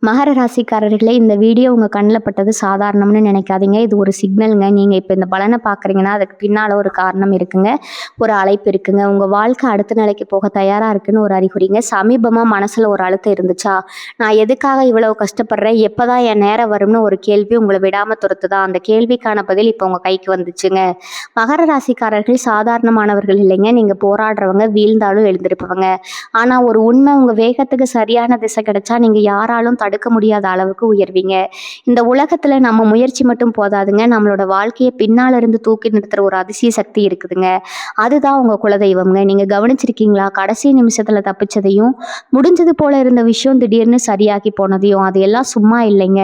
மகர ராசிக்காரர்களே, இந்த வீடியோ உங்க கண்ல பட்டது சாதாரணம்னு நினைக்காதீங்க. இது ஒரு சிக்னல்ங்க. நீங்க இப்ப இந்த பலன பார்க்குறீங்கன்னா, அதுக்கு பின்னால ஒரு காரணம் இருக்குங்க. ஒரு அழைப்பு இருக்குங்க. உங்க வாழ்க்கை அடுத்த நிலைக்கு போக தயாரா இருக்குன்னு ஒரு அறிகுறிங்க. சமீபமா மனசுல ஒரு அழுத்தம் இருந்துச்சா? நான் எதுக்காக இவ்வளவு கஷ்டப்படுறேன்? எப்பதான் என் நேரம் வரும்னு ஒரு கேள்வி உங்கள விடாம துரத்துதா? அந்த கேள்விக்கான பதில் இப்ப உங்க கைக்கு வந்துச்சுங்க. மகர ராசிக்காரர்கள் சாதாரணமானவர்கள் இல்லைங்க. நீங்க போராடுறவங்க, வீழ்ந்தாலும் எழுந்திருப்பவங்க. ஆனா ஒரு உண்மை, உங்க வேகத்துக்கு சரியான திசை கிடைச்சா நீங்க யாராலும் தடுக்க முடியாத அளவுக்கு உயர்வீங்க. இந்த உலகத்துல நம்ம முயற்சி மட்டும் போதாதுங்க. நம்மளோட வாழ்க்கைய பின்னால இருந்து தூக்கி நிறுத்துற ஒரு அதிசய சக்தி இருக்குதுங்க. அதுதான் உங்க குலதெய்வம்ங்க. நீங்க கவனிச்சிருக்கீங்களா? கடைசி நிமிஷத்துல தப்பிச்சதையும், முடிஞ்சது போல இருந்த விஷயம் திடீர்னு சரியாகி போனதையும். அது எல்லாம் சும்மா இல்லைங்க.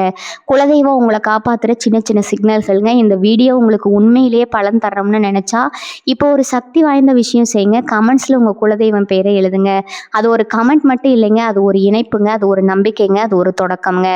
குலதெய்வம் உங்களை காப்பாத்துற சின்ன சின்ன சிக்னல்கள்ங்க. இந்த வீடியோ உங்களுக்கு உண்மையிலேயே பலன் தர்றோம்னு நினைச்சா இப்போ ஒரு சக்தி வாய்ந்த விஷயம் செய்யுங்க. கமெண்ட்ஸ்ல உங்க குலதெய்வம் பேரை எழுதுங்க. அது ஒரு கமெண்ட் மட்டும் இல்லைங்க. அது ஒரு இணைப்புங்க. அது ஒரு நம்பிக்கைங்க. அது ஒரு தொடக்கம்ங்க.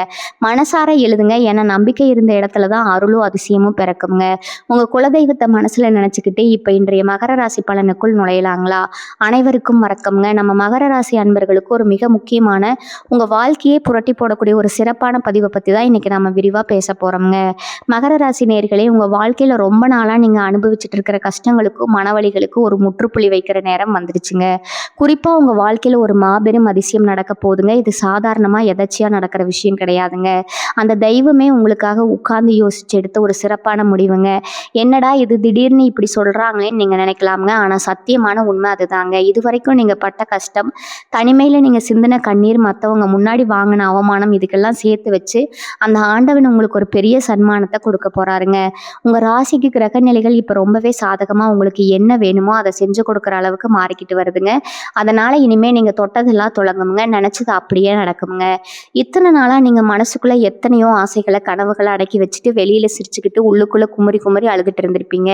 மனசார எழுதுங்க. ஏன்னா நம்பிக்கை இருந்த இடத்துல தான் அருளும் அதிசயமும் பிறக்குங்க. உங்க குலதெய்வத்தை மனசுல நினைச்சுக்கிட்டு இப்ப இன்றைய மகர ராசி பலனுக்குள் நுழையலாங்களா? அனைவருக்கும் வணக்கம்ங்க. நம்ம மகர ராசி அன்பர்களுக்கு ஒரு மிக முக்கியமான, உங்க வாழ்க்கையை புரட்டி போடக்கூடிய ஒரு சிறப்பான பதிவை பத்தி தான் இன்னைக்கு நம்ம விரிவா பேச போறோம்ங்க. மகர ராசி நேயர்களே, உங்க வாழ்க்கையில ரொம்ப நாளா நீங்க அனுபவிச்சுட்டு இருக்கிற கஷ்டங்களுக்கும் மனவலிகளுக்கும் ஒரு முற்றுப்புள்ளி வைக்கிற நேரம் வந்துருச்சுங்க. குறிப்பா உங்க வாழ்க்கையில ஒரு மாபெரும் அதிசயம் நடக்க போகுதுங்க. இது சாதாரணமா எதர்ச்சியா நடக்கிற விஷயம் கிடையாதுங்க. அந்த தெய்வமே உங்களுக்காக உட்கார்ந்து யோசிச்சு எடுத்த ஒரு சிறப்பான முடிவுங்க. என்னடா இது திடீர்னு இப்படி சொல்றாங்களேன்னு நீங்க நினைக்கலாம்ங்க. ஆனா சத்தியமான உண்மை அதுதாங்க. இதுவரைக்கும் நீங்க பட்ட கஷ்டம், தனிமையில நீங்க சிந்தின கண்ணீர், மத்தவங்க முன்னாடி வாங்கின அவமானம், இதுக்கெல்லாம் சேர்த்து வச்சு அந்த ஆண்டவன் உங்களுக்கு ஒரு பெரிய சன்மானத்தை கொடுக்க போறாருங்க. உங்க ராசிக்கு கிரக நிலைகள் இப்ப ரொம்பவே சாதகமா உங்களுக்கு என்ன வேணுமோ அதை செஞ்சு கொடுக்குற அளவுக்கு மாறிக்கிட்டு வருதுங்க. அதனால இனிமே நீங்க தொட்டதெல்லாம் தொடங்குங்க. நினைச்சது அப்படியே நடக்குங்க. இத்தனை நாளா நீங்க மனசுக்குள்ள எத்தனையோ ஆசைகளை, கனவுகளை அடக்கி வச்சுட்டு வெளியில சிரிச்சுக்கிட்டு உள்ளுக்குள்ள குமரி குமரி அழுதுட்டு இருந்திருப்பீங்க.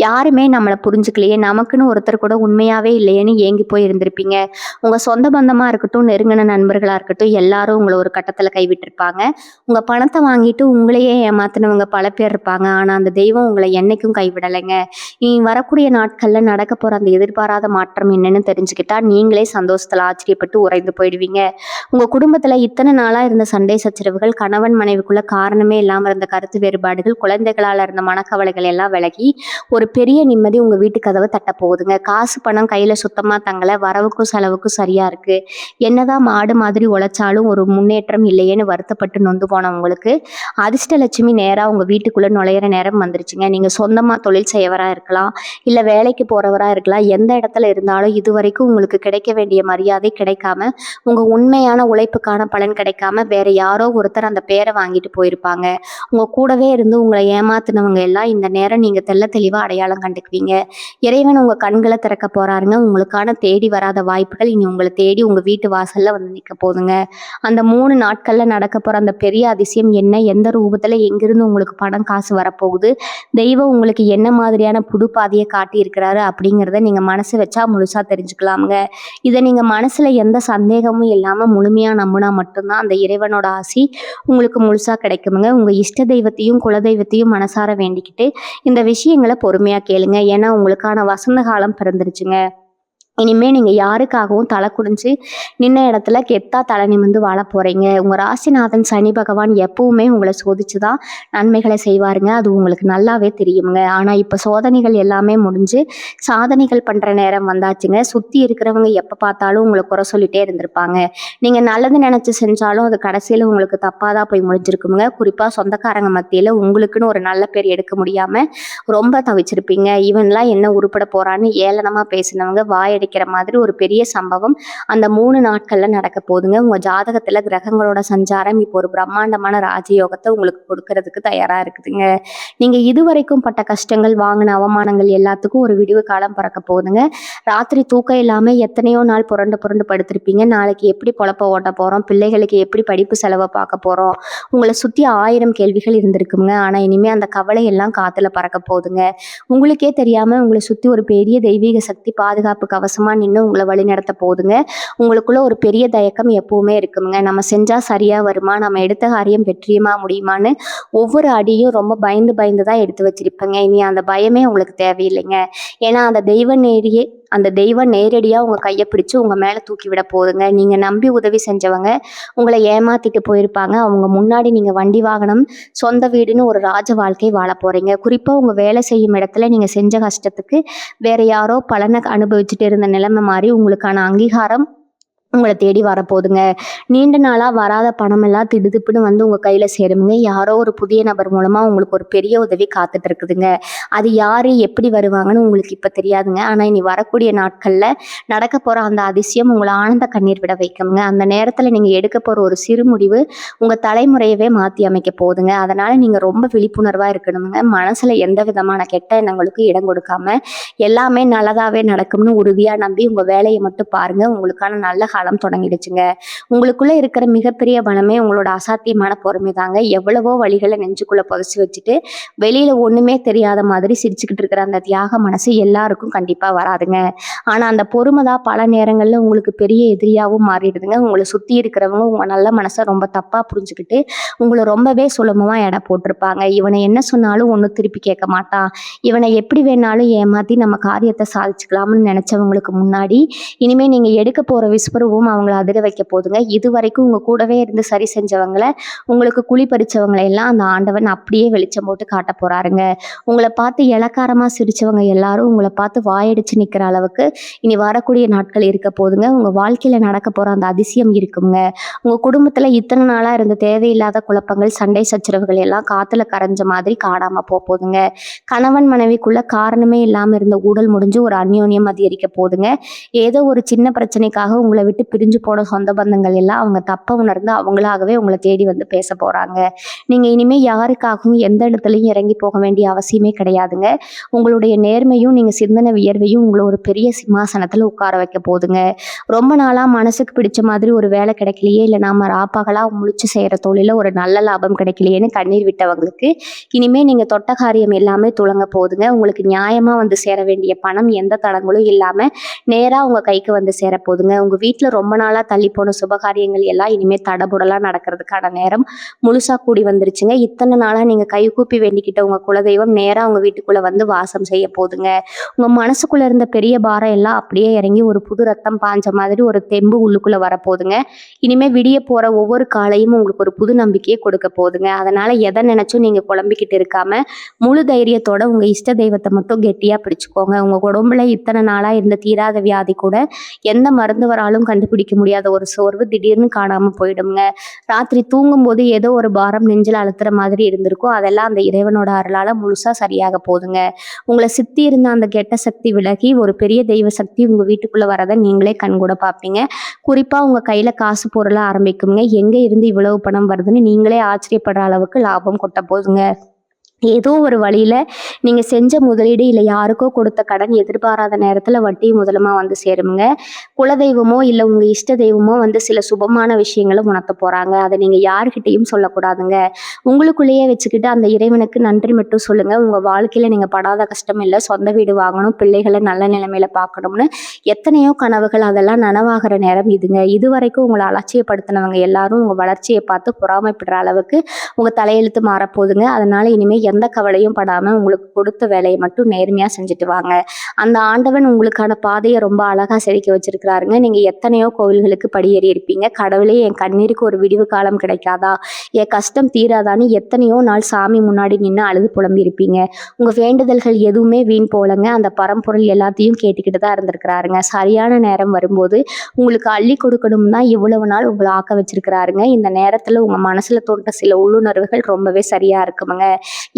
யாருமே நம்மளை புரிஞ்சுக்கலையே, நமக்குன்னு ஒருத்தர் கூட உண்மையாவே இல்லையேன்னு ஏங்கி போய் இருந்திருப்பீங்க. உங்க சொந்த பந்தமா இருக்கட்டும், நெருங்கின நண்பர்களா இருக்கட்டும், எல்லாரும் உங்களை ஒரு கட்டத்துல கைவிட்டிருப்பாங்க. உங்க பணத்தை வாங்கிட்டு உங்களையே ஏமாத்தினவங்க பல பேர் இருப்பாங்க. ஆனா அந்த தெய்வம் உங்களை என்னைக்கும் கைவிடலைங்க. இனி வரக்கூடிய நாட்கள்ல நடக்க போற அந்த எதிர்பாராத மாற்றம் என்னன்னு தெரிஞ்சுக்கிட்டா நீங்களே சந்தோஷத்துல ஆச்சரியப்பட்டு உறைந்து போயிடுவீங்க. உங்க குடும்பத்துல இத்தனை நாளா இருந்த சண்டை சச்சரவுகள், கணவன் மனைவிக்குள்ள காரணமே இல்லாம இருந்த கருத்து வேறுபாடுகள், குழந்தைகளால இருந்த மனக்கவலைகள் எல்லாம் விலகி ஒரு பெரிய நிம்மதி உங்க வீட்டு கதவை தட்ட போகுதுங்க. காசு பணம் கையில சுத்தமா தங்கல, வரவுக்கும் செலவுக்கும் சரியா இருக்கு. என்னதான் மாடு மாதிரி உழைச்சாலும் ஒரு முன்னேற்றம் இல்லையேன்னு வருத்தப்பட்டு நொந்து போனவங்களுக்கு அதிர்ஷ்டலட்சுமி நேரா உங்க வீட்டுக்குள்ள நுழையிற நேரம் வந்துருச்சுங்க. நீங்க சொந்தமா தொழில் செய்யவரா இருக்கலாம், இல்ல வேலைக்கு போறவரா இருக்கலாம். எந்த இடத்துல இருந்தாலும் இதுவரைக்கும் உங்களுக்கு கிடைக்க வேண்டிய மரியாதை கிடைக்காம, உங்க உண்மையான உழைப்புக்கான பலன் கிடைக்காம வேற யாரோ ஒருத்தர் அந்த பேரை வாங்கிட்டு போயிருப்பாங்க. உங்க கூடவே இருந்து உங்களை ஏமாத்துனவங்க எல்லாம் இந்த நேரம் நீங்க தெள்ள தெளிவா அடையாளம் கண்டுக்குவீங்க. இறைவன் உங்க கண்களை திறக்க போறாருங்க. உங்களுக்கான தேடி வராத வாய்ப்புகள் இனி உங்களை தேடி உங்க வீட்டு வாசல்ல வந்து நிற்க போதுங்க. அந்த 3 நாட்கள்ல நடக்க போற அந்த பெரிய அதிசயம் என்ன, எந்த ரூபத்துல எங்கிருந்து உங்களுக்கு பணம் காசு வரப்போகுது, தெய்வம் உங்களுக்கு என்ன மாதிரியான புது பாதையை காட்டி இருக்கிறாரு அப்படிங்கிறத நீங்க மனசு வச்சா முழுசா தெரிஞ்சுக்கலாமுங்க. இதை நீங்க மனசுல எந்த சந்தேகமும் இல்லாம முழுமையா நம்பினா மட்டும்தான் அந்த இறைவனோட ஆசி உங்களுக்கு முழுசா கிடைக்குமுங்க. உங்க இஷ்ட தெய்வத்தையும் குலதெய்வத்தையும் மனசார வேண்டிக்கிட்டு இந்த விஷயங்களை பொறுமையா கேளுங்க. ஏன்னா உங்களுக்கான வசந்த காலம் பிறந்துருச்சுங்க. இனிமே நீங்க யாருக்காகவும் தலை குடிஞ்சு நின்ன இடத்துல கெத்தா தலை நிமிர்ந்து வாழ போறீங்க. உங்க ராசிநாதன் சனி பகவான் எப்பவுமே உங்களை சோதிச்சுதான் நன்மைகளை செய்வாருங்க. அது உங்களுக்கு நல்லாவே தெரியுங்க. ஆனா இப்ப சோதனைகள் எல்லாமே முடிஞ்சு சாதனைகள் பண்ற நேரம் வந்தாச்சுங்க. சுத்தி இருக்கிறவங்க எப்ப பார்த்தாலும் உங்களை குறை சொல்லிட்டே இருந்திருப்பாங்க. நீங்க நல்லது நினைச்சு செஞ்சாலும் அது கடைசியில உங்களுக்கு தப்பாதான் போய் முடிஞ்சிருக்குங்க. குறிப்பா சொந்தக்காரங்க மத்தியில உங்களுக்குன்னு ஒரு நல்ல பேர் எடுக்க முடியாம ரொம்ப தவிச்சிருப்பீங்க. இவன்லாம் என்ன உருப்பட போறான்னு ஏளனமா பேசினவங்க வாயடிக்கிற மாதிரி ஒரு பெரிய சம்பவம் அந்த 3 நாட்கள்ல நடக்க போகுதுங்க. உங்க ஜாதகத்துல கிரகங்களோட சஞ்சாரம் இப்போ ஒரு பிரம்மாண்டமான ராஜயோகத்தை உங்களுக்கு கொடுக்கறதுக்கு தயாரா இருக்குதுங்க. நீங்க இதுவரைக்கும் பட்ட கஷ்டங்கள், வாங்கின அவமானங்கள் எல்லாத்துக்கும் ஒரு விடிவு காலம் பிறக்க போகுதுங்க. ராத்திரி தூக்கம் இல்லாம எத்தனையோ நாள் புரண்டு புரண்டு படுத்திருப்பீங்க. நாளைக்கு எப்படி பொழப்ப ஓட்ட போறோம், பிள்ளைகளுக்கு எப்படி படிப்பு செலவை பார்க்க போறோம், உங்களை சுத்தி 1000 கேள்விகள் இருந்திருக்குங்க. ஆனா இனிமே அந்த கவலை எல்லாம் காத்துல பறக்க போகுதுங்க. உங்களுக்கே தெரியாம உங்களை சுத்தி ஒரு பெரிய தெய்வீக சக்தி பாதுகாப்பு கவசம் கவசமாக நின்று உங்களை வழி நடத்த போகுதுங்க. உங்களுக்குள்ள ஒரு பெரிய தயக்கம் எப்பவுமே இருக்குங்க. நம்ம செஞ்சால் சரியாக வருமா, நம்ம எடுத்த காரியம் வெற்றியமாக முடியுமான்னு ஒவ்வொரு அடியும் ரொம்ப பயந்து பயந்து தான் எடுத்து வச்சிருப்பேங்க. இனி அந்த பயமே உங்களுக்கு தேவையில்லைங்க. ஏன்னா அந்த தெய்வம் நேரடியாக உங்கள் கையை பிடிச்சி உங்கள் மேலே தூக்கி விட போகுதுங்க. நீங்கள் நம்பி உதவி செஞ்சவங்க உங்களை ஏமாத்திட்டு போயிருப்பாங்க. அவங்க முன்னாடி நீங்கள் வண்டி வாகனம், சொந்த வீடுன்னு ஒரு ராஜ வாழ்க்கை வாழ போகிறீங்க. குறிப்பாக உங்கள் வேலை செய்யும் இடத்துல நீங்கள் செஞ்ச கஷ்டத்துக்கு வேறு யாரோ பலனை அனுபவிச்சுட்டு இருந்த நிலைமை மாதிரி உங்களுக்கான அங்கீகாரம் உங்களை தேடி வரப்போகுதுங்க. நீண்ட நாளாக வராத பணமெல்லாம் திடுதிப்புன்னு வந்து உங்கள் கையில் சேருங்க. யாரோ ஒரு புதிய நபர் மூலமாக உங்களுக்கு ஒரு பெரிய உதவி காத்துட்டு இருக்குதுங்க. அது யார், எப்படி வருவாங்கன்னு உங்களுக்கு இப்போ தெரியாதுங்க. ஆனால் இனி வரக்கூடிய நாட்களில் நடக்க போகிற அந்த அதிசயம் உங்களை ஆனந்த கண்ணீர் விட வைக்குங்க. அந்த நேரத்தில் நீங்கள் எடுக்க போகிற ஒரு சிறு முடிவு உங்கள் தலைமுறையவே மாற்றி அமைக்க போகுதுங்க. அதனால் நீங்கள் ரொம்ப விழிப்புணர்வாக இருக்கணுங்க. மனசில் எந்த விதமான கெட்ட எண்ணங்களுக்கு இடம் கொடுக்காம எல்லாமே நல்லதாகவே நடக்கும்னு உறுதியாக நம்பி உங்கள் வேலையை மட்டும் பாருங்கள். உங்களுக்கான நல்ல காலம் தொடங்கிடுச்சுங்க. உங்களுக்குள்ள இருக்கிற மிகப்பெரிய பலமே உங்களோட அசாத்தியமான பொறுமை தாங்க. எவ்வளவோ வழிகளை நெஞ்சுக்குள்ள புதைச்சி வச்சுட்டு வெளியில ஒண்ணுமே தெரியாத மாதிரி சிரிச்சுக்கிட்டு இருக்கிற அந்த தியாக மனசு எல்லாருக்கும் கண்டிப்பா வராதுங்க. ஆனா அந்த பொறுமை தான் பல நேரங்கள்ல உங்களுக்கு பெரிய எதிரியாவும் மாறிடுதுங்க. உங்களை சுத்தி இருக்கிறவங்க உங்க நல்ல மனசை ரொம்ப தப்பா புரிஞ்சுக்கிட்டு உங்களை ரொம்பவே சுலபமா எடை போட்டிருப்பாங்க. இவனை என்ன சொன்னாலும் ஒன்றும் திருப்பி கேட்க மாட்டான், இவனை எப்படி வேணாலும் ஏமாத்தி நம்ம காரியத்தை சாதிச்சுக்கலாம்னு நினைச்சவங்களுக்கு முன்னாடி இனிமே நீங்க எடுக்க போற விஸ்வரூபம் அவங்கள அதிர வைக்க போதுங்க. இது வரைக்கும் உங்க கூடவே இருந்து சரி செஞ்சவங்களை, உங்களுக்கு குழி பறிச்சவங்களை எல்லாம் அந்த ஆண்டவன் அப்படியே வெளிச்சம் போட்டு காட்ட போறாருங்க. உங்களை பார்த்து இளக்காரமா சிரிச்சவங்க எல்லாரும் உங்களை பார்த்து வாயடிச்சு நிக்கிற அளவுக்கு இனி வரக்கூடிய நாட்கள் இருக்க போதுங்க. உங்க வாழ்க்கையில நடக்க போற அந்த அதிசயம் இருக்குங்க. உங்க குடும்பத்துல இத்தனை நாளா இருந்த தேவையில்லாத குழப்பங்கள், சண்டை சச்சரவுகள் எல்லாம் காத்துல கரைஞ்ச மாதிரி காணாம போகுதுங்க. கணவன் மனைவிக்குள்ள காரணமே இல்லாம இருந்த ஊடல் முடிஞ்சு ஒரு அந்யோன்யம் அதிகரிக்க போதுங்க. ஏதோ ஒரு சின்ன பிரச்சனைக்காக உங்களை விட்டு பிரிஞ்சு போன சொந்த பந்தங்கள் எல்லாம் அவங்க தப்ப உணர்ந்து அவங்களாகவே உங்களை தேடி வந்து பேச போறாங்க. நீங்க இனிமே யாருக்காகவும் எந்த இடத்துலையும் இறங்கி போக வேண்டிய அவசியமே கிடையாதுங்க. உங்களுடைய நேர்மையும் நீங்க சிந்தனை வியர்வையும் உங்களை ஒரு பெரிய சிம்மாசனத்துல உட்கார வைக்க போதுங்க. ரொம்ப நாளா மனசுக்கு பிடிச்ச மாதிரி ஒரு வேலை கிடைக்கலையே, இல்லை நாம ராப்பகலா முழிச்சு செய்யற தொழில ஒரு நல்ல லாபம் கிடைக்கலையேன்னு கண்ணீர் விட்டவங்களுக்கு இனிமே நீங்க தொட்ட காரியம் எல்லாமே துளங்க போகுதுங்க. உங்களுக்கு நியாயமா வந்து சேர வேண்டிய பணம் எந்த தடங்களும் இல்லாம நேரா உங்க கைக்கு வந்து சேர போதுங்க. உங்க வீட்டுல ரொம்ப நாளா தள்ளி போன சுபகாரியங்கள் எல்லாம் இனிமே தடபுடலா நடக்கிறதுக்கான நேரம் முழுசா கூடி வந்துருச்சுங்க. இத்தனை நாளா நீங்க கை கூப்பி வேண்டிக்கிட்ட உங்க குலதெய்வம் நேரா உங்க வீட்டுக்குள்ள வந்து வாசம் செய்ய போதுங்க. உங்க மனசுக்குள்ள இருந்த பெரிய பாரம் எல்லாம் அப்படியே இறங்கி ஒரு புது ரத்தம் பாஞ்ச மாதிரி ஒரு தெம்பு உள்ளுக்குள்ள வரப்போகுதுங்க. இனிமே விடிய போற ஒவ்வொரு காலையும் உங்களுக்கு ஒரு புது நம்பிக்கையை கொடுக்க போகுதுங்க. அதனால எதை நினைச்சும் நீங்க குழம்பிக்கிட்டு இருக்காம முழு தைரியத்தோட உங்க இஷ்ட தெய்வத்தை மட்டும் கெட்டியா பிடிச்சுக்கோங்க. உங்க உடம்புல இத்தனை நாளா இருந்த தீராத வியாதி கூட எந்த மருந்து வராலும் கண்டுபிடிக்க முடியாத ஒரு சோர்வு திடீர்னு காணாம போயிடுங்க. ராத்திரி தூங்கும்போது ஏதோ ஒரு பாரம் நெஞ்சில் அழுத்துற மாதிரி இருந்திருக்கும், அதெல்லாம் அந்த இறைவனோட அருளால முழுசா சரியாக போகுதுங்க. உங்களை சுத்தி இருந்த அந்த கெட்ட சக்தி விலகி ஒரு பெரிய தெய்வ சக்தி உங்க வீட்டுக்குள்ள வரதை நீங்களே கண்கூட பார்ப்பீங்க. குறிப்பா உங்க கையில காசு பொருள ஆரம்பிக்குங்க. எங்க இருந்து இவ்வளவு பணம் வருதுன்னு நீங்களே ஆச்சரியப்படுற அளவுக்கு லாபம் கொட்ட போதுங்க. ஏதோ ஒரு வழியில நீங்க செஞ்ச முதலீடு இல்லை யாருக்கோ கொடுத்த கடன் எதிர்பாராத நேரத்துல வட்டி முதலமா வந்து சேருங்க. குலதெய்வமோ இல்லை உங்க இஷ்ட தெய்வமோ வந்து சில சுபமான விஷயங்களை உணர்த்த போறாங்க. அதை நீங்க யாருக்கிட்டையும் சொல்லக்கூடாதுங்க. உங்களுக்குள்ளேயே வச்சுக்கிட்டு அந்த இறைவனுக்கு நன்றி மட்டும் சொல்லுங்க. உங்க வாழ்க்கையில நீங்க படாத கஷ்டம் இல்லை, சொந்த வீடு வாங்கணும், பிள்ளைகளை நல்ல நிலைமையில பார்க்கணும்னு எத்தனையோ கனவுகள் அதெல்லாம் நனவாகிற நேரம் இதுங்க. இது வரைக்கும் உங்களை அலட்சியப்படுத்தினவங்க எல்லாரும் உங்க வளர்ச்சியை பார்த்து பொறாமைப்படுற அளவுக்கு உங்க தலையெழுத்து மாறப்போகுதுங்க. அதனால இனிமே எந்த கவலையும் படாம உங்களுக்கு கொடுத்த வேலையை மட்டும் நேர்மையா செஞ்சுட்டு வாங்க. அந்த ஆண்டவன் உங்களுக்கான பாதையை ரொம்ப அழகா செதுக்கி வச்சிருக்கிறாருங்க. நீங்க எத்தனையோ கோவில்களுக்கு படியேறி இருப்பீங்க. கடவுளே என் கண்ணீருக்கு ஒரு விடிவு காலம் கிடைக்காதா, என் கஷ்டம் தீராதான்னு எத்தனையோ நாள் சாமி முன்னாடி நின்று அழுது புலம்பி இருப்பீங்க. உங்க வேண்டுதல்கள் எதுவுமே வீண் போலங்க. அந்த பரம்பொருள் எல்லாத்தையும் கேட்டுக்கிட்டு தான் இருந்திருக்கிறாருங்க. சரியான நேரம் வரும்போது உங்களுக்கு அள்ளி கொடுக்கணும் தான் இவ்வளவு நாள் உங்களை ஆக்க வச்சிருக்கிறாருங்க. இந்த நேரத்துல உங்க மனசுல தோன்ற சில உள்ளுணர்வுகள் ரொம்பவே சரியா இருக்குமுங்க.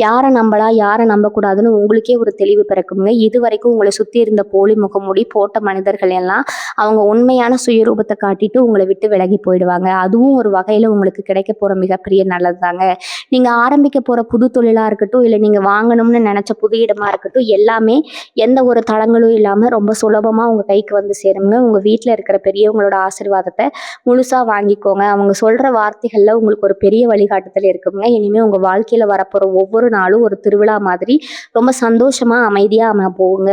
யாரை நம்பலாம் யாரை நம்பக்கூடாதுன்னு உங்களுக்கே ஒரு தெளிவு பிறக்குங்க. இது வரைக்கும் உங்களை சுற்றி இருந்த போலி முகமூடி போட்ட மனிதர்கள் எல்லாம் அவங்க உண்மையான சுயரூபத்தை காட்டிட்டு உங்களை விட்டு விலகி போயிடுவாங்க. அதுவும் ஒரு வகையில் உங்களுக்கு கிடைக்க போகிற மிகப்பெரிய நல்லது தாங்க. நீங்கள் ஆரம்பிக்க போகிற புது தொழிலாக இருக்கட்டும், இல்லை நீங்கள் வாங்கணும்னு நினச்ச புது இடமா இருக்கட்டும், எல்லாமே எந்த ஒரு தடங்களும் இல்லாமல் ரொம்ப சுலபமாக உங்கள் கைக்கு வந்து சேருங்க. உங்கள் வீட்டில் இருக்கிற பெரியவங்களோட ஆசீர்வாதத்தை முழுசாக வாங்கிக்கோங்க. அவங்க சொல்கிற வார்த்தைகளில் உங்களுக்கு ஒரு பெரிய வழிகாட்டுதல் இருக்குங்க. இனிமேல் உங்கள் வாழ்க்கையில் வரப்போகிற ஒவ்வொரு நாளும் ஒரு திருவிழா மாதிரி ரொம்ப சந்தோஷமா அமைதியா போகுங்க.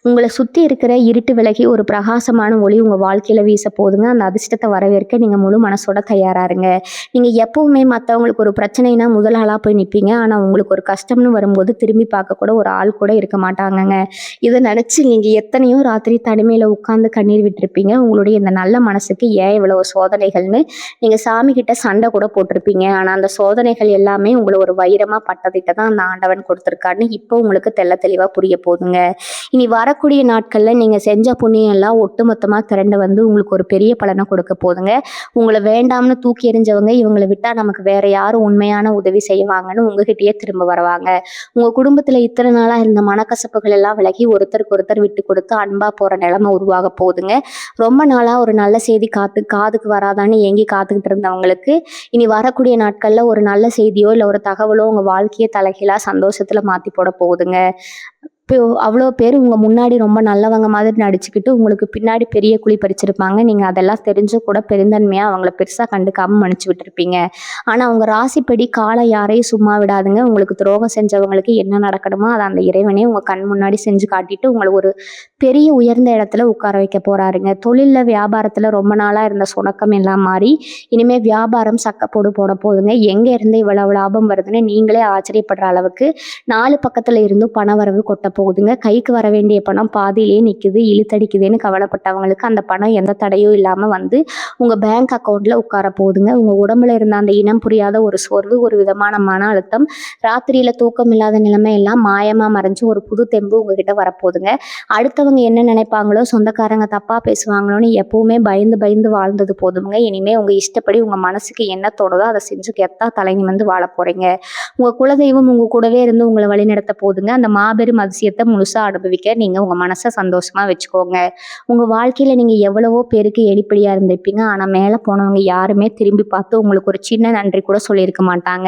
உங்கள சுத்தி இருக்கிற இருட்டு விலகி ஒரு பிரகாசமான ஒளி உங்க வாழ்க்கையில வீச போகுதுங்க. அந்த அதிர்ஷ்டத்த வரவேற்க நீங்க முழு மனசோட தயாரா இருங்க. நீங்க எப்பவுமே மத்தவங்களுக்கு ஒரு பிரச்சனைனா முதல் ஆளா போய் நிப்பீங்க. ஆனா உங்களுக்கு ஒரு கஷ்டம்னு வரும்போது திரும்பி பார்க்க கூட ஒரு ஆள் கூட இருக்க மாட்டாங்கங்க. இத நினைச்சு நீங்க எத்தனையோ ராத்திரி தனிமையில உட்கார்ந்து கண்ணீர் விட்டுருப்பீங்க. உங்களுடைய இந்த நல்ல மனசுக்கு ஏன் இவ்வளவு சோதனைகள்னு நீங்க சாமி கிட்ட சண்டை கூட போட்டிருப்பீங்க. ஆனா அந்த சோதனைகள் எல்லாமே உங்கள ஒரு வைரமா பட்டதிட்ட தான் அந்த ஆண்டவன் கொடுத்திருக்காருன்னு இப்போ உங்களுக்கு தெளிவா புரிய போகுதுங்க. இனி வரக்கூடிய நாட்கள்ல நீங்க செஞ்ச புண்ணியம் எல்லாம் ஒட்டுமொத்தமா திரண்டு வந்து உங்களுக்கு ஒரு பெரிய பலனை கொடுக்க போதுங்க. உங்கள வேண்டாம்னு தூக்கி எறிஞ்சவங்க இவங்கள விட்டா நமக்கு வேற யாரும் உண்மையான உதவி செய்வாங்கன்னு உங்ககிட்டயே திரும்ப வருவாங்க. உங்க குடும்பத்துல இத்தனை நாளா இருந்த மனக்கசப்புகள் எல்லாம் விலகி ஒருத்தருக்கு ஒருத்தர் விட்டு கொடுத்து அன்பா போற நிலைமை உருவாக போகுதுங்க. ரொம்ப நாளா ஒரு நல்ல செய்தி காதுக்கு வராதான்னு ஏங்கி காத்துக்கிட்டு இருந்தவங்களுக்கு இனி வரக்கூடிய நாட்கள்ல ஒரு நல்ல செய்தியோ இல்ல ஒரு தகவலோ உங்க வாழ்க்கையை தலைகீழா சந்தோஷத்துல மாத்தி போட போகுதுங்க. இப்போ அவ்வளோ பேர் உங்க முன்னாடி ரொம்ப நல்லவங்க மாதிரி நடிச்சுக்கிட்டு உங்களுக்கு பின்னாடி பெரிய குழி பறிச்சிருப்பாங்க. நீங்க அதெல்லாம் தெரிஞ்சும் கூட பெருந்தன்மையா அவங்கள பெருசா கண்டுக்காம மன்னிச்சு விட்டுருப்பீங்க. ஆனா உங்க ராசிப்படி காலம் யாரையும் சும்மா விடாதுங்க. உங்களுக்கு துரோகம் செஞ்சவங்களுக்கு என்ன நடக்கணுமோ அதை அந்த இறைவனே உங்க கண் முன்னாடி செஞ்சு காட்டிட்டு உங்களை ஒரு பெரிய உயர்ந்த இடத்துல உட்கார வைக்க போறாருங்க. தொழில்ல வியாபாரத்துல ரொம்ப நாளா இருந்த சுணக்கம் எல்லாம் மாறி இனிமே வியாபாரம் சக்கப்போடு போட போகுதுங்க. எங்க இருந்து இவ்வளவு லாபம் வருதுன்னு நீங்களே ஆச்சரியப்படுற அளவுக்கு 4 பக்கத்துல இருந்தும் பண வரவு கொட்ட போகுதுங்க. கைக்கு வர வேண்டிய பணம் பாதியிலேயே நிக்குது, இழுத்தடிக்குதுன்னு கவலைப்பட்டவங்களுக்கு அந்த பணம் எந்த தடையும் இல்லாம வந்து உங்க பேங்க் அக்கௌண்ட்ல உட்கார போகுதுங்க. உங்க உடம்புல இருந்த அந்த இனம் புரியாத ஒரு சோர்வு, ஒரு விதமான மன அழுத்தம், ராத்திரியில தூக்கம் இல்லாத நிலைமை எல்லாம் மாயமா மறைஞ்சு ஒரு புது தெம்பு உங்ககிட்ட வரப்போகுதுங்க. அடுத்தவங்க என்ன நினைப்பாங்களோ, சொந்தக்காரங்க தப்பா பேசுவாங்களோன்னு எப்பவுமே பயந்து பயந்து வாழ்ந்தது போதுங்க. இனிமே உங்க இஷ்டப்படி உங்க மனசுக்கு என்ன தோணுதோ அதை செஞ்சு கெத்தா தலை நிமிர்ந்து வாழ போறீங்க. உங்க குலதெய்வம் உங்க கூடவே இருந்து உங்களை வழிநடத்த போகுதுங்க. அந்த மாபெரும் அதிசயத்தை முழுசா அனுபவிக்க நீங்க உங்க மனசை சந்தோஷமா வச்சுக்கோங்க. உங்க வாழ்க்கையில நீங்க எவ்வளவோ பேருக்கு எடிப்படியா இருந்திருப்பீங்க. ஆனா மேல போனவங்க யாருமே திரும்பி பார்த்து உங்களுக்கு ஒரு சின்ன நன்றி கூட சொல்லியிருக்க மாட்டாங்க.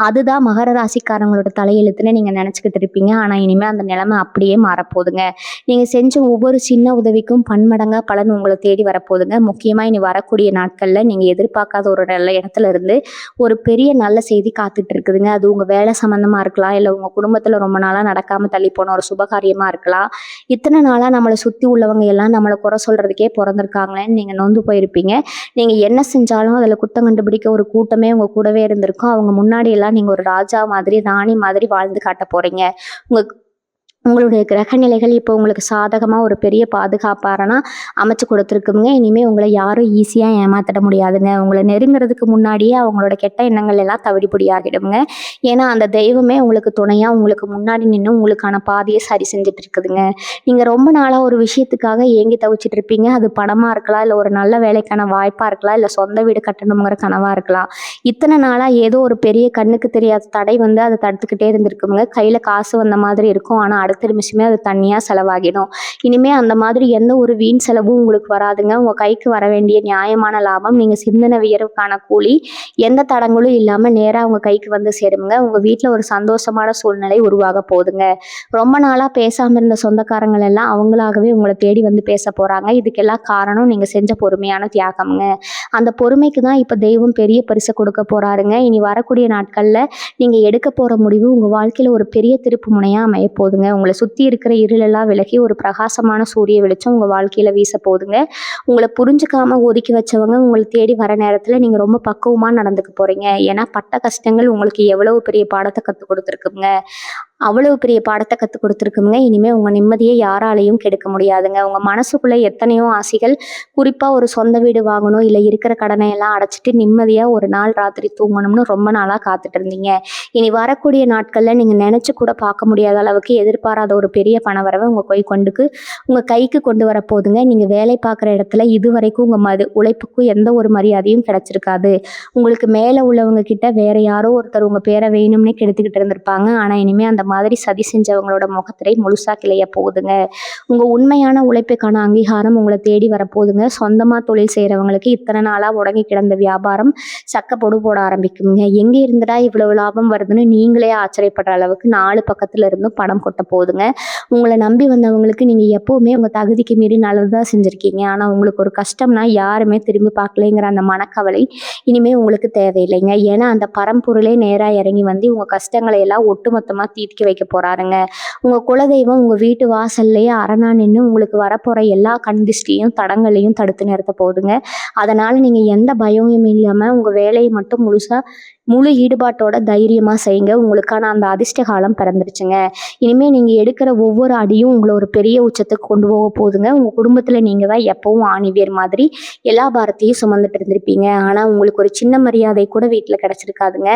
அதுதான் மகர ராசிக்காரங்களோட தலையெழுத்துன்னு நீங்க நினைச்சுக்கிட்டு இருப்பீங்க. ஆனா இனிமே அந்த நிலைமை அப்படியே மாறப்போகுதுங்க. நீங்க செஞ்ச ஒவ்வொரு சின்ன உதவிக்கும் பன்மடங்கா பலன் உங்களை தேடி வரப்போகுதுங்க. முக்கியமா இனி வரக்கூடிய நாட்கள்ல நீங்க எதிர்பார்க்காத ஒரு நல்ல இடத்துல இருந்து ஒரு பெரிய நல்ல செய்தி காத்துட்டு இருக்குதுங்க. அது உங்க வேலை சம்பந்தமா இருக்கலாம், இல்ல உங்க குடும்பத்துல ரொம்ப நாளா நடக்காம தள்ளி போன ஒரு சுபகாரியமா இருக்கலாம். இத்தனை நாளா நம்மளை சுத்தி உள்ளவங்க எல்லாம் நம்மளை குறை சொல்றதுக்கே பிறந்திருக்காங்களேன்னு நீங்க நொந்து போயிருப்பீங்க. நீங்க என்ன செஞ்சாலும் அதுல குத்தம் கண்டுபிடிக்க ஒரு கூட்டமே உங்க கூடவே இருந்திருக்கும். அவங்க முன்னாடி எல்லாம் நீங்க ஒரு ராஜா மாதிரி ராணி மாதிரி வாழ்ந்து காட்ட போறீங்க. உங்க உங்களுடைய கிரக நிலைகள் இப்போ உங்களுக்கு சாதகமா ஒரு பெரிய பாதுகாப்பாரனா அமைச்சு கொடுத்துருக்குங்க. இனிமே உங்களை யாரும் ஈஸியா ஏமாத்திட முடியாதுங்க. உங்களை நெருங்குறதுக்கு முன்னாடியே அவங்களோட கெட்ட எண்ணங்கள் எல்லாம் தவிடுபொடி ஆகிடுங்க. ஏன்னா அந்த தெய்வமே உங்களுக்கு துணையா உங்களுக்கு முன்னாடி நின்று உங்களுக்கான பாதையை சரி செஞ்சுட்டு இருக்குதுங்க. நீங்க ரொம்ப நாளா ஒரு விஷயத்துக்காக ஏங்கி தவிச்சிட்டு இருப்பீங்க. அது பணமா இருக்கலாம், இல்ல ஒரு நல்ல வேலைக்கான வாய்ப்பா இருக்கலாம், இல்ல சொந்த வீடு கட்டணுங்கிற கனவா இருக்கலாம். இத்தனை நாளா ஏதோ ஒரு பெரிய கண்ணுக்கு தெரியாத தடை வந்து அதை தடுத்துக்கிட்டே இருந்திருக்குங்க. கையில காசு வந்த மாதிரி இருக்கும். ஆனா அடுத்த நிமிஷமே அது தனியா செலவாகிடும். இனிமே அந்த மாதிரி எந்த ஒரு வீண் செலவும் உங்களுக்கு வராதுங்க. உங்க கைக்கு வர வேண்டிய நியாயமான லாபம், நீங்க சிந்தன வியர்வுக்கான கூலி எந்த தடங்களும் இல்லாம நேரா உங்க கைக்கு வந்து சேருங்க. உங்க வீட்டுல ஒரு சந்தோஷமான சூழ்நிலை உருவாக போகுதுங்க. ரொம்ப நாளா பேசாம இருந்த சொந்தக்காரங்கள் எல்லாம் அவங்களாகவே உங்களை தேடி வந்து பேச போறாங்க. இதுக்கெல்லாம் காரணம் நீங்க செஞ்ச பொறுமையான தியாகம்ங்க. அந்த பொறுமைக்கு தான் இப்ப தெய்வம் பெரிய பரிசை கொடுக்க போறாருங்க. இனி வரக்கூடிய நாட்கள்ல நீங்க எடுக்க போற முடிவு உங்க வாழ்க்கையில ஒரு பெரிய திருப்பு முனையா அமைய போகுதுங்க. உங்களை சுத்தி இருக்கிற இருளெல்லாம் விலகி ஒரு பிரகாசமான சூரிய வெளிச்சம் உங்க வாழ்க்கையில வீச போகுதுங்க. உங்களை புரிஞ்சுக்காம ஒதுக்கி வச்சவங்க உங்களை தேடி வர நேரத்துல நீங்க ரொம்ப பக்குவமா நடந்துக்க போறீங்க. ஏன்னா பட்ட கஷ்டங்கள் உங்களுக்கு எவ்வளவு பெரிய பாடத்தை கற்றுக் கொடுத்துருக்குங்க. அவ்வளவு பெரிய பாடத்தை கற்றுக் கொடுத்துருக்குங்க. இனிமே உங்க நிம்மதியை யாராலையும் கெடுக்க முடியாதுங்க. உங்க மனசுக்குள்ள எத்தனையோ ஆசைகள், குறிப்பா ஒரு சொந்த வீடு வாங்கணும், இல்லை இருக்கிற கடனை எல்லாம் அடைச்சிட்டு நிம்மதியா ஒரு நாள் ராத்திரி தூங்கணும்னு ரொம்ப நாளா காத்துட்டு இருந்தீங்க. இனி வரக்கூடிய நாட்கள்ல நீங்க நினைச்சு கூட பார்க்க முடியாத அளவுக்கு எதிர்பாராத ஒரு பெரிய பணவரவை உங்க கைக்கு கொண்டு வர போதுங்க. நீங்க வேலை பார்க்குற இடத்துல இதுவரைக்கும் உங்க உழைப்புக்கும் எந்த ஒரு மரியாதையும் கிடைச்சிருக்காது. உங்களுக்கு மேல உள்ளவங்க கிட்ட வேற யாரோ ஒருத்தர் உங்க பேரை வேணும்னே கெடுத்துக்கிட்டு இருந்திருப்பாங்க. ஆனா இனிமே அந்த மாதிரி சதி செஞ்சவங்களோட முகத்திரை முழுசா கிளைய போகுதுங்க. உங்க உண்மையான உழைப்புக்கான அங்கீகாரம் உங்களை தேடி வரப்போகுதுங்க. சொந்தமா தொழில் செய்யறவங்களுக்கு இத்தனை நாளா முடங்கி கிடந்த வியாபாரம் சக்கப்பொடு போட ஆரம்பிக்குங்க. எங்க இருந்துடா இவ்வளவு லாபம் வருதுன்னு நீங்களே ஆச்சரியப்படுற அளவுக்கு 4 பக்கத்துல இருந்தும் பணம் கொட்ட போகுதுங்க. உங்களை நம்பி வந்தவங்களுக்கு நீங்க எப்பவுமே உங்க தகுதிக்கு மீறி நல்லதுதான் செஞ்சிருக்கீங்க. ஆனா உங்களுக்கு ஒரு கஷ்டம்னா யாருமே திரும்பி பார்க்கலைங்கிற அந்த மனக்கவலை இனிமே உங்களுக்கு தேவையில்லைங்க. ஏன்னா அந்த பரம்பொருளே நேரா இறங்கி வந்து உங்க கஷ்டங்களை எல்லாம் ஒட்டுமொத்தமா தீர்க்க ஜெயிக்க வைக்க போறாருங்க. உங்க குலதெய்வம் உங்க வீட்டு வாசல்லையே அரணா நின்று உங்களுக்கு வரப்போற எல்லா கண்திஷ்டியும் தடங்களையும் தடுத்து நிறுத்த போகுதுங்க. அதனால நீங்க எந்த பயமும் இல்லாம உங்க வேலையை மட்டும் முழு ஈடுபாட்டோட தைரியமா செய்யுங்க. உங்களுக்கான அந்த அதிர்ஷ்ட காலம் பிறந்துருச்சுங்க. இனிமே நீங்க எடுக்கிற ஒவ்வொரு அடியும் உங்களை ஒரு பெரிய உச்சத்துக்கு கொண்டு போக போகுதுங்க. உங்க குடும்பத்துல நீங்க தான் எப்பவும் ஆணிவேர் மாதிரி எல்லா பாரத்தையும் சுமந்துட்டு இருந்திருப்பீங்க. ஆனா உங்களுக்கு ஒரு சின்ன மரியாதை கூட வீட்டுல கிடைச்சிருக்காதுங்க.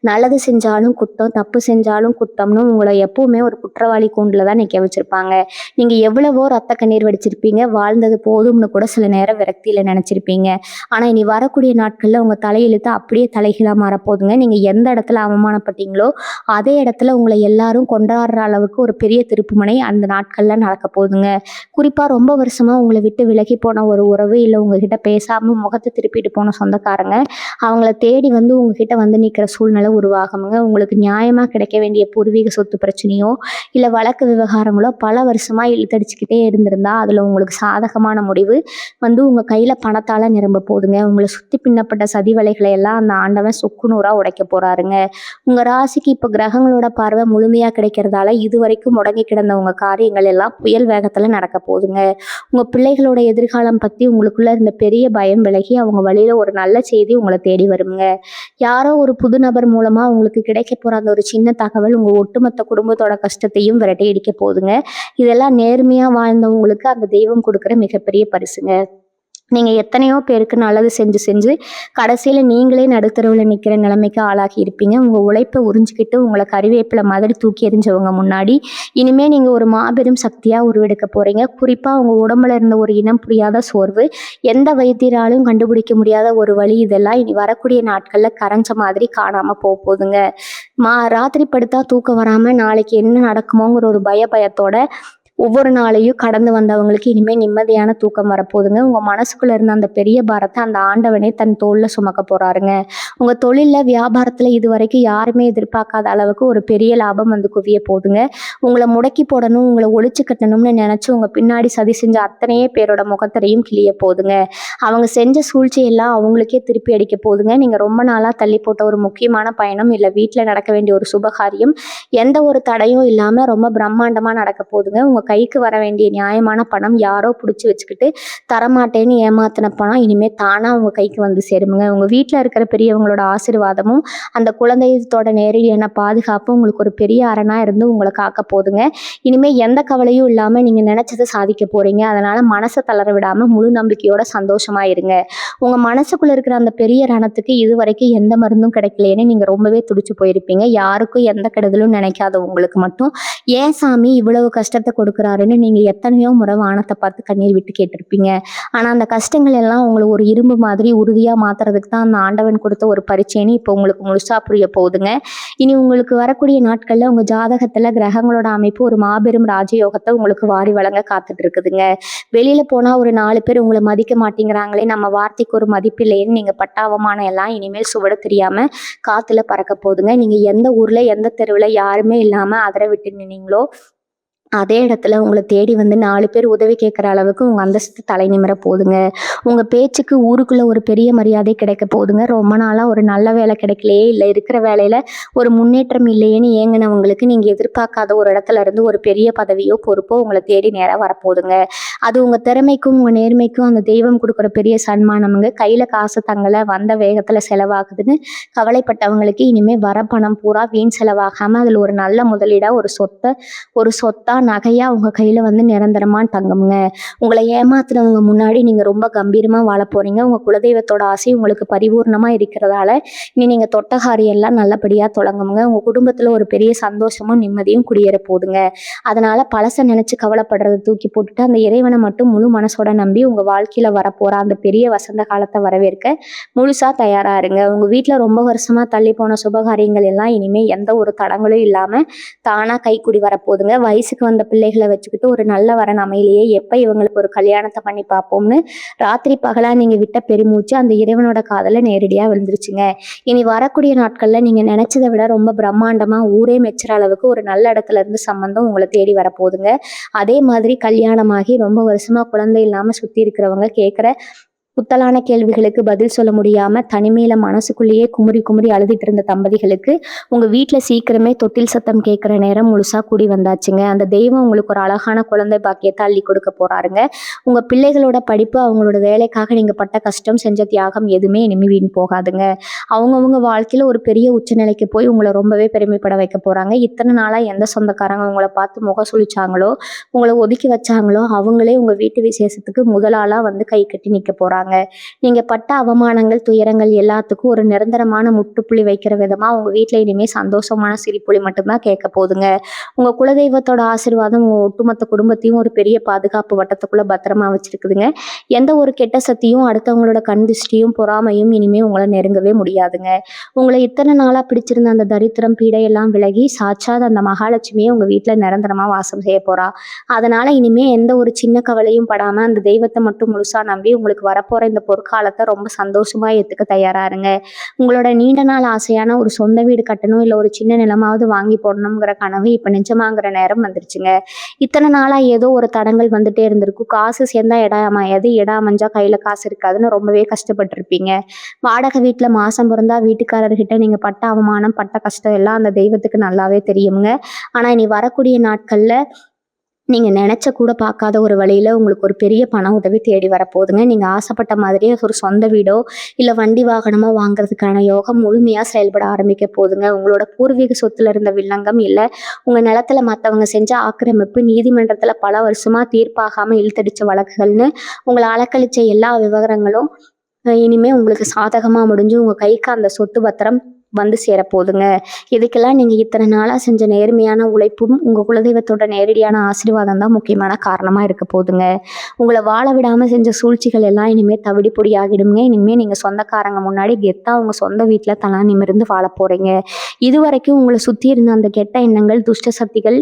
நல்லது செஞ்சாலும் குத்தம், தப்பு செஞ்சாலும் குத்தம்னு உங்களை எப்பவுமே ஒரு குற்றவாளி கூண்டுல தான் நிக்க வச்சிருப்பாங்க. நீங்க எவ்வளவோ ரத்த கண்ணீர் வடிச்சிருப்பீங்க. வாழ்ந்தது போதும்னு கூட சில நேரம் விரக்தியில நினைச்சிருப்பீங்க. ஆனா இனி வரக்கூடிய நாட்கள்ல உங்க தலையெழுத்து அப்படியே தலைகீழா மாறப்போகுதுங்க. நீங்க எந்த இடத்துல அவமானப்பட்டீங்களோ அதே இடத்துல உங்களை எல்லாரும் கொண்டாடுற அளவுக்கு ஒரு பெரிய திருப்புமுனை அந்த நாட்கள்ல நடக்க போகுதுங்க. குறிப்பா ரொம்ப வருஷமா உங்களை விட்டு விலகி போன ஒரு உறவு, இல்லை உங்ககிட்ட பேசாம முகத்தை திருப்பிட்டு போன சொந்தக்காரங்க அவங்கள தேடி வந்து உங்ககிட்ட வந்து நிற்கிற சூழ்நிலை உருவாகுங்க. உங்களுக்கு நியாயமா கிடைக்க வேண்டிய பூர்வீக சொத்து பிரச்சனையோ இல்லை வழக்கு விவகாரங்களோ பல வருஷமா இழுத்தடிச்சுக்கிட்டே இருந்திருந்தா அதுல உங்களுக்கு சாதகமான முடிவு வந்து உங்க கையில பணத்தால நிரம்ப போகுதுங்க. உங்களை சுத்தி பின்னப்பட்ட சதி வலைகளை எல்லாம் அந்த ஆண்டவன் சுக்குநூறா உடைக்க போறாருங்க. உங்க ராசிக்கு இப்ப கிரகங்களோட பார்வை முழுமையா கிடைக்கிறதால இதுவரைக்கும் முடங்கி கிடந்த உங்க காரியங்கள் எல்லாம் புயல் வேகத்துல நடக்க போகுதுங்க. உங்க பிள்ளைகளோட எதிர்காலம் பத்தி உங்களுக்குள்ள இருந்த பெரிய பயம் விலகி அவங்க வழியில ஒரு நல்ல செய்தி உங்களை தேடி வருங்க. யாரோ ஒரு புது நபர் மூலமா உங்களுக்கு கிடைக்க போற அந்த ஒரு சின்ன தகவல் உங்க ஒட்டுமொத்த குடும்பத்தோட கஷ்டத்தையும் விரட்டி அடிக்க போகுதுங்க. இதெல்லாம் நேர்மையா வாழ்ந்தவங்களுக்கு அந்த தெய்வம் கொடுக்குற மிகப்பெரிய பரிசுங்க. நீங்க எத்தனையோ பேருக்கு நல்லது செஞ்சு கடைசியில நீங்களே நடுத்தருவுல நிக்கிற நிலைமைக்கு ஆளாகி இருப்பீங்க. உங்க உழைப்பை உறிஞ்சிக்கிட்டு உங்களை கறிவேப்பிலை மாதிரி தூக்கி எறிஞ்சவங்க முன்னாடி இனிமே நீங்க ஒரு மாபெரும் சக்தியா உருவெடுக்க போறீங்க. குறிப்பா உங்க உடம்புல இருந்த ஒரு இனம் புரியாத சோர்வு, எந்த வைத்தியராலும் கண்டுபிடிக்க முடியாத ஒரு வலி, இதெல்லாம் இனி வரக்கூடிய நாட்கள்ல கரைஞ்ச மாதிரி காணாம போகுதுங்க. ராத்திரி படுத்தா தூக்கம் வராம நாளைக்கு என்ன நடக்குமோங்கிற ஒரு பயத்தோட ஒவ்வொரு நாளையும் கடந்து வந்தவங்களுக்கு இனிமேல் நிம்மதியான தூக்கம் வரப்போகுதுங்க. உங்கள் மனசுக்குள்ளே இருந்த அந்த பெரிய பாரத்தை அந்த ஆண்டவனே தன் தோளில் சுமக்க போகிறாருங்க. உங்கள் தொழிலில் வியாபாரத்தில் இது வரைக்கும் யாருமே எதிர்பார்க்காத அளவுக்கு ஒரு பெரிய லாபம் வந்து குவிய போகுதுங்க. உங்களை முடக்கி போடணும், உங்களை ஒழிச்சு கட்டணும்னு நினச்சி உங்கள் பின்னாடி சதி செஞ்ச அத்தனையே பேரோட முகத்திரையும் கிளிய போகுதுங்க. அவங்க செஞ்ச சூழ்ச்சியெல்லாம் அவங்களுக்கே திருப்பி அடிக்க போகுதுங்க. நீங்கள் ரொம்ப நாளாக தள்ளி போட்ட ஒரு முக்கியமான பயணம், இல்லை வீட்டில் நடக்க வேண்டிய ஒரு சுபகாரியம் எந்த ஒரு தடையும் இல்லாமல் ரொம்ப பிரம்மாண்டமாக நடக்க போகுதுங்க. உங்கள் கைக்கு வர வேண்டிய நியாயமான பணம் யாரோ பிடிச்சி வச்சுக்கிட்டு தரமாட்டேன்னு ஏமாத்தின பணம் இனிமேல் தானாக உங்கள் கைக்கு வந்து சேருமுங்க. உங்கள் வீட்டில் இருக்கிற பெரியவங்களோட ஆசீர்வாதமும் அந்த குழந்தையத்தோட நேரடியான பாதுகாப்பும் உங்களுக்கு ஒரு பெரிய அரணாக இருந்து உங்களை காக்க போகுதுங்க. இனிமேல் எந்த கவலையும் இல்லாமல் நீங்கள் நினச்சதை சாதிக்க போகிறீங்க. அதனால் மனசை தளர விடாமல் முழு நம்பிக்கையோட சந்தோஷமாக இருங்க. உங்கள் மனசுக்குள்ளே இருக்கிற அந்த பெரிய ரணத்துக்கு இது வரைக்கும் எந்த மருந்தும் கிடைக்கலையேன்னு நீங்கள் ரொம்பவே துடிச்சு போயிருப்பீங்க. யாருக்கும் எந்த கெடுதலும் நினைக்காத உங்களுக்கு மட்டும் ஏன் சாமி இவ்வளவு கஷ்டத்தை கொடுக்குறாருன்னு நீங்கள் எத்தனையோ முறை வானத்தை பார்த்து கண்ணீர் விட்டு கேட்டிருப்பீங்க. ஆனால் அந்த கஷ்டங்கள் எல்லாம் உங்களை ஒரு இரும்பு மாதிரி உறுதியாக மாற்றுறதுக்கு தான் அந்த ஆண்டவன் கொடுத்த ஒரு பரீட்சைன்னு இப்போ உங்களுக்கு முழுசாக புரிய போகுதுங்க. இனி உங்களுக்கு வரக்கூடிய நாட்களில் உங்கள் ஜாதகத்தில் கிரகங்களோட அமைப்பு ஒரு மாபெரும் ராஜயோகத்தை உங்களுக்கு வாரி வழங்க காத்துட்டு இருக்குதுங்க. வெளியில் போனால் ஒரு 4 பேர் உங்களை மதிக்க மாட்டேங்கிறாங்களே, நம்ம வார்த்தைக்கு ஒரு மதிப்பு இல்லைன்னு நீங்கள் பட்ட அவமானம் எல்லாம் இனிமேல் சுவட தெரியாமல் காற்றுல பறக்க போகுதுங்க. நீங்கள் எந்த ஊரில் எந்த தெருவில் யாருமே இல்லாமல் அதர விட்டு நின்னீங்களோ அதே இடத்துல உங்களை தேடி வந்து 4 பேர் உதவி கேட்குற அளவுக்கு உங்கள் அந்தஸ்து தலை நிமிர போகுதுங்க. உங்கள் பேச்சுக்கு ஊருக்குள்ளே ஒரு பெரிய மரியாதை கிடைக்க போகுதுங்க. ரொம்ப நாளாக ஒரு நல்ல வேலை கிடைக்கலையே, இல்லை இருக்கிற வேலையில் ஒரு முன்னேற்றம் இல்லையேன்னு ஏங்கினவங்களுக்கு நீங்கள் எதிர்பார்க்காத ஒரு இடத்துல இருந்து ஒரு பெரிய பதவியோ பொறுப்போ உங்களை தேடி நேராக வரப்போகுதுங்க. அது உங்கள் திறமைக்கும் உங்கள் நேர்மைக்கும் அந்த தெய்வம் கொடுக்குற பெரிய சன்மானமுங்க. கையில் காசு தங்களை வந்த வேகத்தில் செலவாகுதுன்னு கவலைப்பட்டவங்களுக்கு இனிமேல் வர பணம் பூரா வீண் செலவாகாமல் அதில் ஒரு நல்ல முதலீடாக ஒரு சொத்தா நகையா உங்க கையில வந்து நிரந்தரமா தங்குங்க. உங்களை ஏமாத்துனவங்க முன்னாடி நீங்க ரொம்ப கம்பீரமா வாழ போறீங்க. உங்க குலதெய்வத்தோட ஆசை உங்களுக்கு பரிபூர்ணமா இருக்கிறதால இனி நீங்க தொட்ட காரியம் எல்லாம் நல்லபடியா தொடங்குங்க. உங்க குடும்பத்துல ஒரு பெரிய சந்தோஷமும் நிம்மதியும் குடியேற போகுதுங்க. அதனால பழச நினைச்சு கவலைப்படுறதை தூக்கி போட்டுட்டு அந்த இறைவனை மட்டும் முழு மனசோட நம்பி உங்க வாழ்க்கையில வரப்போற அந்த பெரிய வசந்த காலத்தை வரவேற்க முழுசா தயாரா இருங்க. உங்க வீட்டுல ரொம்ப வருஷமா தள்ளி போன சுபகாரியங்கள் எல்லாம் இனிமே எந்த ஒரு தடங்களும் இல்லாம தானா கைக்குடி வரப்போகுதுங்க. வயசுக்கு வந்த பிள்ளைகளை வச்சுக்கிட்டு ஒரு நல்ல வரன் அமையிலேயே எப்ப இவங்களுக்கு ஒரு கல்யாணத்தை பண்ணி பார்ப்போம்னு ராத்திரி பகலா நீங்க விட்ட பெருமூச்சு அந்த இறைவனோட காதல நேரடியா விழுந்துருச்சுங்க. இனி வரக்கூடிய நாட்கள்ல நீங்க நினைச்சதை விட ரொம்ப பிரம்மாண்டமா ஊரே மெச்சுற அளவுக்கு ஒரு நல்ல இடத்துல இருந்து சம்பந்தம் உங்களை தேடி வரப்போகுதுங்க. அதே மாதிரி கல்யாணமாகி ரொம்ப வருஷமா குழந்தை இல்லாம சுத்தி இருக்கிறவங்க கேட்குற புத்தலான கேள்விகளுக்கு பதில் சொல்ல முடியாம தனிமையில மனசுக்குள்ளேயே குமுறி குமுறி அழுதுட்டு இருந்த தம்பதிகளுக்கு உங்க வீட்ல சீக்கிரமே தொட்டில் சத்தம் கேட்குற நேரம் முழுசா கூடி வந்தாச்சுங்க. அந்த தெய்வம் உங்களுக்கு ஒரு அழகான குழந்தை பாக்கியத்தை அள்ளி கொடுக்க போறாருங்க. உங்க பிள்ளைகளோட படிப்பு, அவங்களோட வேலைக்காக நீங்க பட்ட கஷ்டம், செஞ்ச தியாகம் எதுவுமே இனிமே வீண் போகாதுங்க. அவங்கவங்க வாழ்க்கையில ஒரு பெரிய உச்சநிலைக்கு போய் உங்களை ரொம்பவே பெருமைப்பட வைக்க போறாங்க. இத்தனை நாளா எந்த சொந்தக்காரங்க உங்களை பார்த்து முகம் சுளிச்சாங்களோ, உங்களை ஒதுக்கி வச்சாங்களோ, அவங்களே உங்க வீட்டு விசேஷத்துக்கு முதல் ஆளா வந்து கை கட்டி நிக்க போறாங்க. நீங்க பட்ட அவமானங்கள், துயரங்கள் எல்லாத்துக்கும் ஒரு நிரந்தரமான முற்றுப்புள்ளி வைக்கிற விதமா உங்க வீட்ல இனிமே சந்தோஷமான சிரிப்பொலி மட்டும்தான் கேட்க போகுதுங்க. உங்க குலதெய்வத்தோட ஆசீர்வாதம் உங்க ஒட்டுமொத்த குடும்பத்தையும் ஒரு பெரிய பாதுகாப்பு வட்டத்துக்குள்ள பத்திரமா வச்சிருக்குதுங்க. எந்த ஒரு கெட்ட சக்தியும், அடுத்தவங்களோட கண் திருஷ்டியும், பொறாமையும் இனிமே உங்களை நெருங்கவே முடியாதுங்க. உங்களை இத்தனை நாளா பிடிச்சிருந்த அந்த தரித்திரம், பீடை எல்லாம் விலகி சாட்சாத் அந்த மகாலட்சுமியே உங்க வீட்ல நிரந்தரமா வாசம் செய்ய போறா. அதனால இனிமே எந்த ஒரு சின்ன கவலையும் படாம அந்த தெய்வத்தை மட்டும் முழுசா நம்பி உங்களுக்கு வரப்போற இந்த பொற்காலத்தை ரொம்ப சந்தோஷமா ஏத்துக்க தயாரா இருங்க. உங்களோட நீண்ட நாள் ஆசையான ஒரு சொந்த வீடு கட்டணும், இல்ல ஒரு சின்ன நிலமாவது வாங்கி போடணுங்கிற கனவு இப்ப நிஜமாங்கிற நேரம் வந்துருச்சுங்க. இத்தனை நாளா ஏதோ ஒரு தடங்கள் வந்துட்டே இருந்திருக்கும். காசு சேர்ந்தா இடம் அமையாது, இடம் அமைஞ்சா கையில காசு இருக்காதுன்னு ரொம்பவே கஷ்டப்பட்டிருப்பீங்க. வாடகை வீட்டுல மாசம் பிறந்தா வீட்டுக்காரர்கிட்ட நீங்க பட்ட அவமானம், பட்ட கஷ்டம் எல்லாம் அந்த தெய்வத்துக்கு நல்லாவே தெரியுங்க. ஆனா இனி வரக்கூடிய நாட்கள்ல நீங்க நினைச்ச கூட பார்க்காத ஒரு வழியில உங்களுக்கு ஒரு பெரிய பண உதவி தேடி வரப்போகுதுங்க. நீங்க ஆசைப்பட்ட மாதிரியே ஒரு சொந்த வீடோ, இல்ல வண்டி வாகனமோ வாங்குறதுக்கான யோகம் முழுமையா செயல்பட ஆரம்பிக்க போகுதுங்க. உங்களோட பூர்வீக சொத்துல இருந்த வில்லங்கம், இல்ல உங்க நிலத்துல மத்தவங்க செஞ்ச ஆக்கிரமிப்பு, நீதிமன்றத்துல பல வருஷமா தீர்ப்பாகாம இழுத்தடிச்ச வழக்குகள்னு உங்களை அலக்களிச்ச எல்லா விவகாரங்களும் இனிமே உங்களுக்கு சாதகமா முடிஞ்சு உங்க கைக்கு அந்த சொத்து பத்திரம் வந்து சேரப்போகுதுங்க. இதுக்கெல்லாம் நீங்க இத்தனை நாளா செஞ்ச நேர்மையான உழைப்பும், உங்க குலதெய்வத்தோட நேரடியான ஆசீர்வாதம் தான் முக்கியமான காரணமா இருக்க போகுதுங்க. உங்களை வாழ விடாம செஞ்ச சூழ்ச்சிகள் எல்லாம் இனிமே தவிடு பொடியாகிடுங்க. இனிமே நீங்க சொந்தக்காரங்க முன்னாடி கெத்தா உங்க சொந்த வீட்டுல தலா நிமிர்ந்து வாழ போறீங்க. இதுவரைக்கும் உங்களை சுத்தி இருந்த அந்த கெட்ட எண்ணங்கள், துஷ்ட சக்திகள்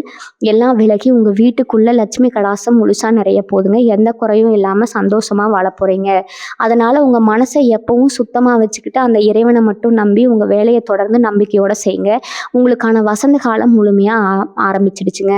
எல்லாம் விலகி உங்க வீட்டுக்குள்ள லட்சுமி கடாசம் முழுசா நிறைய போகுதுங்க. எந்த குறையும் இல்லாம சந்தோஷமா வாழ போறீங்க. அதனால உங்க மனசை எப்பவும் சுத்தமா வச்சுக்கிட்டு அந்த இறைவனை மட்டும் நம்பி உங்க வேலையை தொடர்ந்து நம்பிக்கையோட செய்யுங்க. உங்களுக்கான வசந்த காலம் முழுமையா ஆரம்பிச்சிடுச்சுங்க.